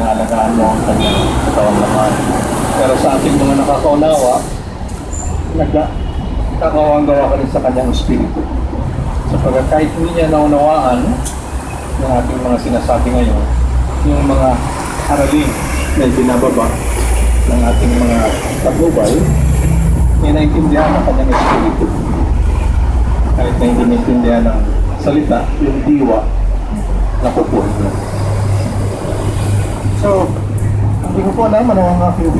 inaalagaan mo ang kanyang katawang laman. Pero sa ating mga nakakaunawa, nagkakawang gawa ka rin sa kanyang espiritu. Sapagkat kahit hindi niya naunawaan ng ating mga sinasabi ngayon, yung mga aralin na binababa ng ating mga patnubay, may naintindihan ng kanyang espiritu. Kahit na hindi naintindihan ng salita, yung diwa, napupuhin niya. So, hindi ko po alam ano ang aking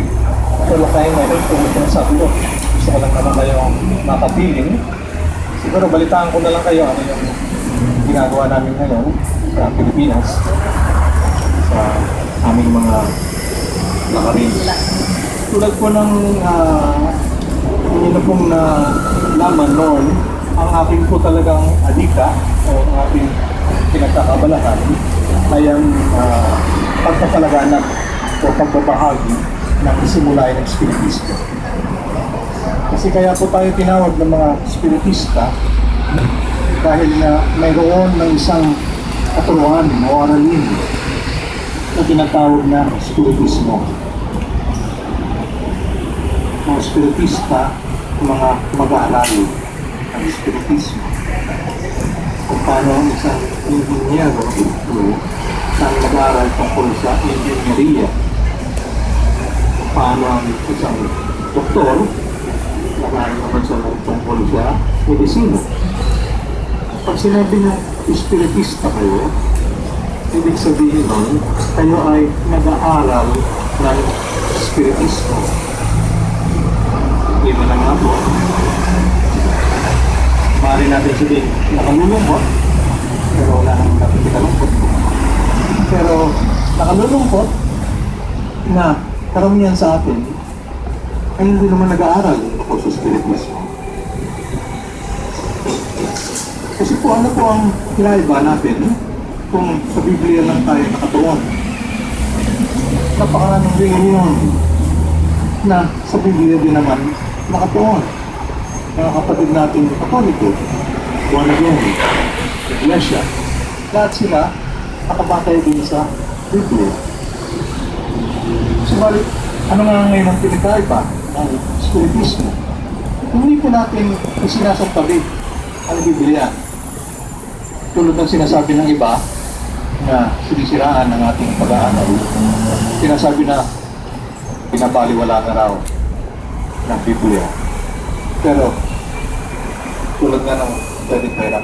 talakayin ngayon kung ito sabi ko. Gusto ko lang naman kayong makapiling. Siguro balitaan ko na lang kayo ano yung ginagawa namin ngayon sa Pilipinas sa aming mga lakarin. Tulad po ng hindi na pong nalaman noon, ang aking po talagang adika o ang aking pinagkakabalahan ay ang pagpapalaganap o pagbabahagi ng isimulayan ng Espiritismo. Kasi kaya po tayo tinawag ng mga Espiritista dahil na mayroon ng isang katuruan o aralin na tinatawag na Espiritismo. Mga Espiritista, mga mag-aaral ng Espiritismo. Kung paano ang isang inhinyero saan mag-aaral tungkol sa inhinyeriya. Kung paano ang isang doktor mag-aaral naman sa tungkol sa medisina. Pag sinabi ng Espiritista kayo, ibig sabihin nun, kayo ay nag-aaral ng Espiritismo. Iba na nga po. Maaari natin sabihin, nakalulungkot, pero wala naman natin nakalungkot. Pero nakalulungkot na karamihan sa atin ay hindi naman nag-aaral ako sa Espiritismo. Kasi po ano po ang kinaiba natin kung sa Biblia lang tayo nakatuon. Napakaraming reliyon na sa Biblia din naman nakatuon. Mga kapatid natin Katoliko, born again, Iglesia, lahat sila nakabatay din sa Biblia. Subalit, ano nga ngayon ang pinagkaiba ng Espiritismo? Hindi po natin isinasabi ang Biblia. Tulad ng sinasabi ng iba na sinisiraan ng ating pag-aaral. Sinasabi na pinabaliwala na raw ng Biblia. Pero, tulad nga ng David Meram,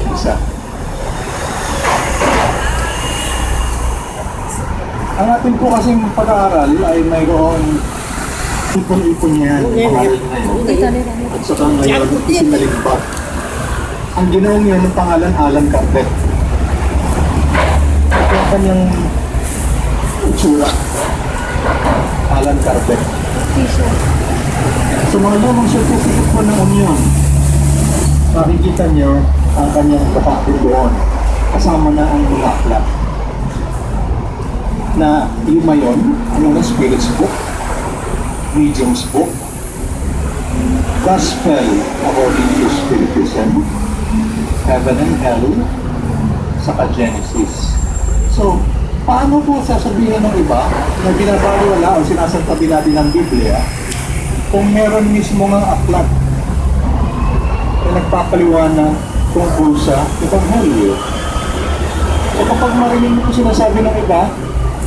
isa. Ang atin po kasing pag-aaral ay mayroong ipon-ipon yan. At saka ngayon, sinaligbak. Ang ginawa niya ng pangalan, Alan Carpet. Ito ang kanyang itsura. Alan Carpet. Sa mga lumang certificate po ng Union, makikita niyo ang kanyang kapatid doon. Kasama na ang bulaklak. Na lima yun, ano na, Spirit's Book, Medium's Book, Gospel according to Spiritism, Heaven and Hell, saka Genesis. So, paano po sasabihin ng iba na binabaliwala o sinasabi natin ng Biblia kung meron mismo ng aklat na nagpapaliwanag tungkol sa Ebanghelyo? So kapag marinig mo sinasabi ng iba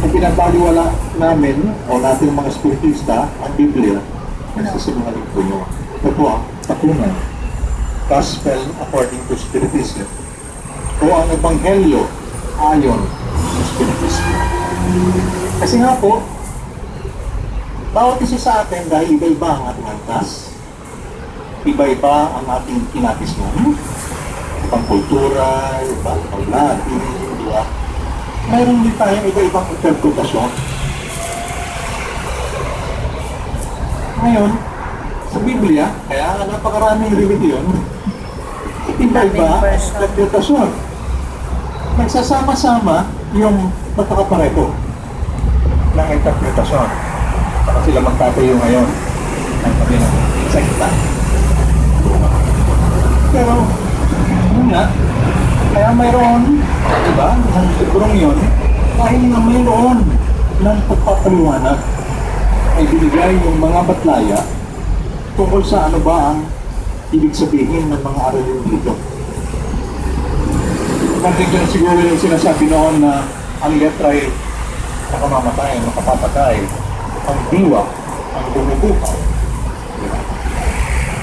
na binabaliwala namin o natin mga Espiritista ang Biblia, nagsisinungaling po nyo. Ito po ang tapunan. Gospel according to Spiritism. O ang Ebanghelyo ayon sa Spiritismo. Kasi nga po, bawat isa sa atin dahil iba-iba ang ating antas, iba-iba ang ating kinatismo, ibang kultura, ibang Latin, diba? Mayroon din tayong iba-ibang interpretasyon. Ngayon, sa Biblia, kaya napakaraming religion, iba-iba ang interpretasyon. Nagsasama-sama yung magkakapareho ng interpretasyon. Baka sila magtatayo ngayon ng kabilang sekta. Pero, yun nga, Kaya mayroon, di ba, ng librong yun, dahil na mayroon ng pagpapaliwanag ay binigay yung mga batlaya tungkol sa ano ba ang ibig sabihin ng mga aralin dito. Pagkakita siguro yung sinasabi noon na ang letra ay nakamamatay, nakapapatay, ang diwa, ang bumubukaw. Diba?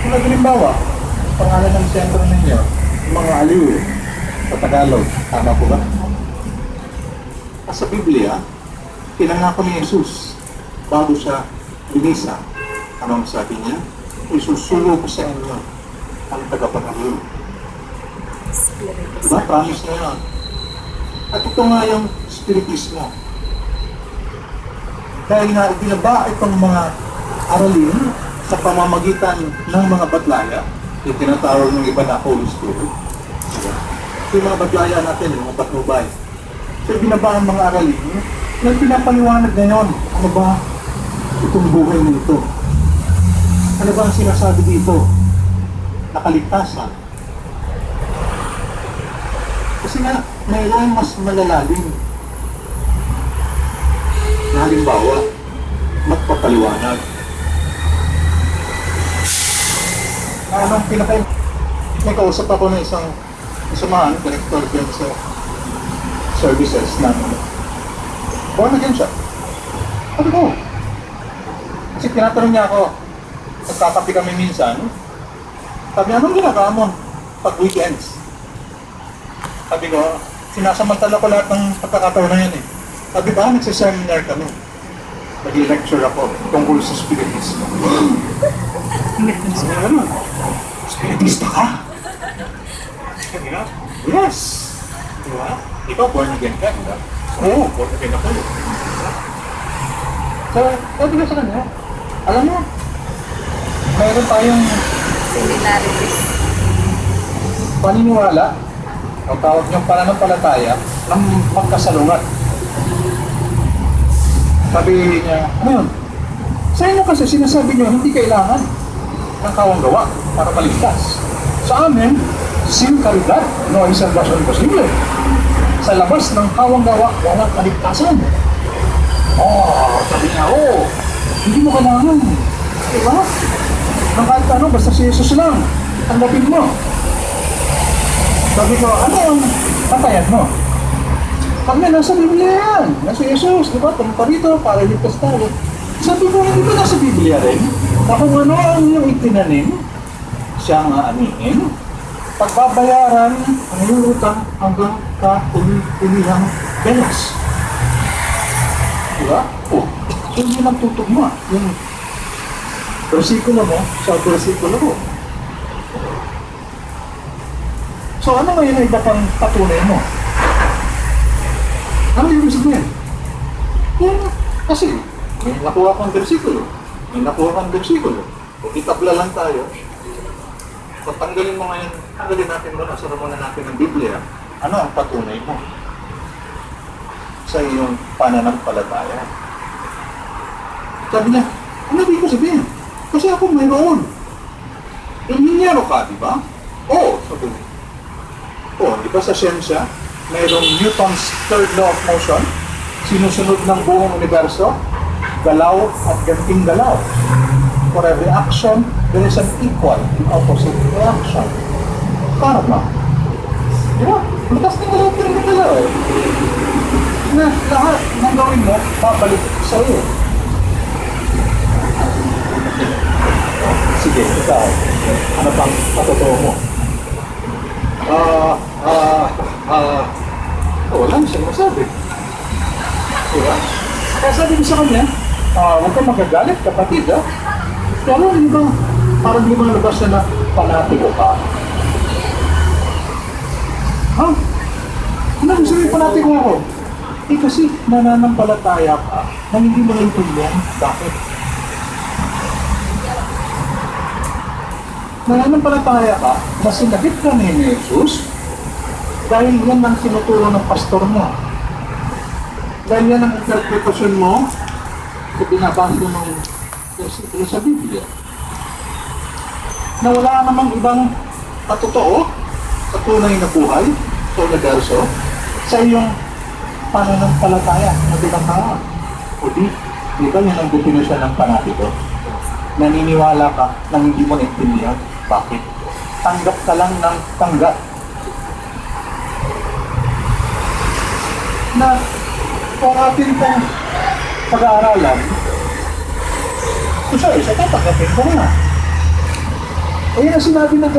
Kung halimbawa, pangalan ng sentro ninyo, yung mga aliw sa Tagalog, tama po ba? Sa Biblia, pinangako ni Jesus bago siya binisa. Anong sabi niya? Isusulo ko sa inyo ang tagapagaliw. Diba? Promise na yun. At ito nga yung spiritismo. Dahil nga binaba itong mga aralin sa pamamagitan ng mga batlaya, yung tinatawag ng iba na Holy Spirit. Diba? Yung mga batlaya natin, yung mga patnubay. So binaba ang mga aralin na pinapaliwanag ngayon. Ano ba itong buhay na ito? Ano ba ang sinasabi dito? Nakaligtasan. Kasi nga, mayroong mas malalalim na halimbawa, magpapaliwanag. Anong may kausap ako ng isang samahan, director din sa services na born again siya. Sabi ko, kasi tinatanong niya ako, nagkakapi kami minsan, sabi, anong ginagawa mo pag weekends? Sabi ko, sinasamantala ko lahat ng pagkakataon na yan eh. Sabi ba, nagsiseminar kami. Nag-lecture ako tungkol sa spiritismo. Ano? Spiritista ka? Sabi nga, yes! Diba? Ikaw, born again ka, diba? Oo, born again ako. So, sabi ko sa kanya, alam mo, mayroon tayong similarities. Paniniwala, ang tawag niyong pananampalataya ng magkasalungat. Sabi niya, ano yun? Sa inyo kasi sinasabi niyo, hindi kailangan ng kawang gawa para maligtas. Sa amin, sin caridad, no hay salvación posible. Sa labas ng kawang gawa, walang kaligtasan. Sabi niya, hindi mo kailangan. Diba? Nang kahit ano, basta si Jesus lang, tanggapin mo. Sabi ko, ano yung patayan mo? Pag nasa Biblia yan, nasa Jesus, di ba? Pumunta rito para iligtas tayo. Sabi ko, hindi ba nasa Biblia rin? Na kung ano ang iyong itinanim, siya ang aanihin, pagbabayaran ang iyong utang hanggang ka-ulihang belas. Di ba? Hindi nagtutugma yung versikulo mo sa versikulo ko. So ano ngayon ang iba pang patunay mo? Ano yung sabihin? Kasi may nakuha kang versikulo. May nakuha kang versikulo. Kung itabla lang tayo, so tanggalin mo ngayon, tanggalin natin muna, sara muna natin ang Biblia. Ano ang patunay mo sa iyong pananampalataya? Sabi niya, ano ibig ko sabihin? Kasi ako mayroon. Inhinyero ka, di ba? Sabi niya. Di ba sa siyensya, mayroong Newton's third law of motion, sinusunod ng buong universo, galaw at ganting galaw. For every action, there is an equal and opposite reaction. Paano ba? Di ba? Matas ng galaw, ganting galaw eh. Na lahat ng gawin mo, babalik sa iyo. Sige, ikaw, ano pang patotoo mo? Wala na siya masabi. Diba? Kaya sabi ko sa kanya, huwag kang magagalit, kapatid, ha? Kaya hindi ba, parang di ba nalabas na panatiko ka? Ha? Ano gusto mo yung panatiko ako? Kasi nananampalataya ka na hindi mo naintindihan. Bakit? Nananampalataya ka na sinagip ka ni Jesus dahil yan ang sinuturo ng pastor mo. Dahil yan ang interpretasyon mo sa binabasa ng versikulo sa Biblia. Na wala namang ibang patotoo sa tunay na buhay, universo sa iyong pananampalataya na tinatawag. O di ba yun ang definisyon ng panatiko? Naniniwala ka nang hindi mo naintindihan. Bakit? Tanggap ka lang ng tanggap. Na kung atin pong pag-aaralan, kung sorry, sa tatanggapin ko na. Ayun ang sinabi ng